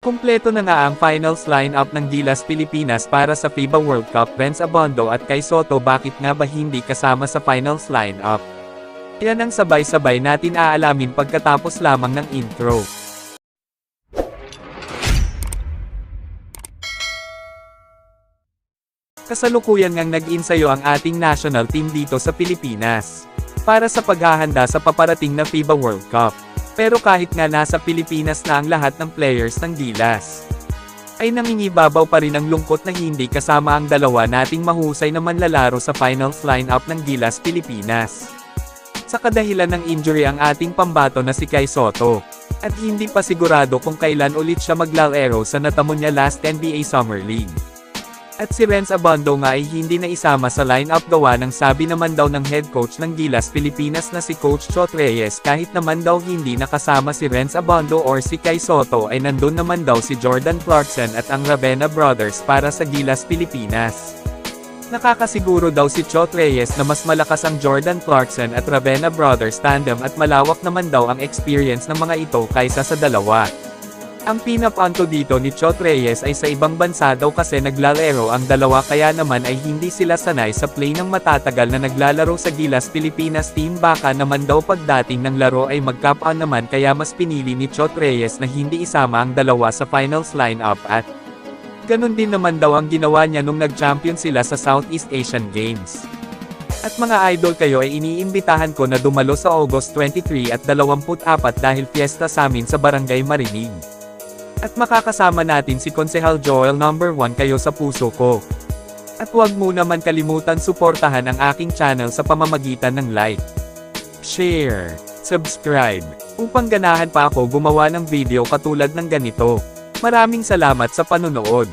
Kumpleto na nga ang finals lineup ng Gilas Pilipinas para sa FIBA World Cup. Renz Abando at Kai Sotto, bakit nga ba hindi kasama sa finals lineup? Yan ang sabay-sabay natin aalamin pagkatapos lamang ng intro. Kasalukuyan ngang nag-insayo ang ating national team dito sa Pilipinas para sa paghahanda sa paparating na FIBA World Cup. Pero kahit nga nasa Pilipinas na ang lahat ng players ng Gilas, ay nangingibabaw pa rin ang lungkot na hindi kasama ang dalawa nating mahusay na manlalaro sa finals lineup ng Gilas Pilipinas. Sa kadahilan ng injury ang ating pambato na si Kai Sotto, at hindi pa sigurado kung kailan ulit siya maglalaro sa natamo niya last NBA Summer League. At si Renz Abando nga ay hindi na isama sa lineup gawa ng sabi naman daw ng head coach ng Gilas Pilipinas na si Coach Chot Reyes, kahit naman daw hindi nakasama si Renz Abando or si Kai Sotto ay nandun naman daw si Jordan Clarkson at ang Ravenna Brothers para sa Gilas Pilipinas. Nakakasiguro daw si Chot Reyes na mas malakas ang Jordan Clarkson at Ravenna Brothers tandem at malawak naman daw ang experience ng mga ito kaysa sa dalawa. Ang pinapanto dito ni Chot Reyes ay sa ibang bansa daw kasi naglalaro ang dalawa, kaya naman ay hindi sila sanay sa play ng matatagal na naglalaro sa Gilas Pilipinas team. Baka naman daw pagdating ng laro ay magkapaan naman, kaya mas pinili ni Chot Reyes na hindi isama ang dalawa sa finals lineup. At ganun din naman daw ang ginawa niya nung nag-champion sila sa Southeast Asian Games. At mga idol, kayo ay iniimbitahan ko na dumalo sa August 23 at 24 dahil fiesta sa amin sa Barangay Marinig. At makakasama natin si Konsehal Joel #1 kayo sa puso ko. At huwag mo naman kalimutan suportahan ang aking channel sa pamamagitan ng like, share, subscribe, upang ganahan pa ako gumawa ng video katulad ng ganito. Maraming salamat sa panonood.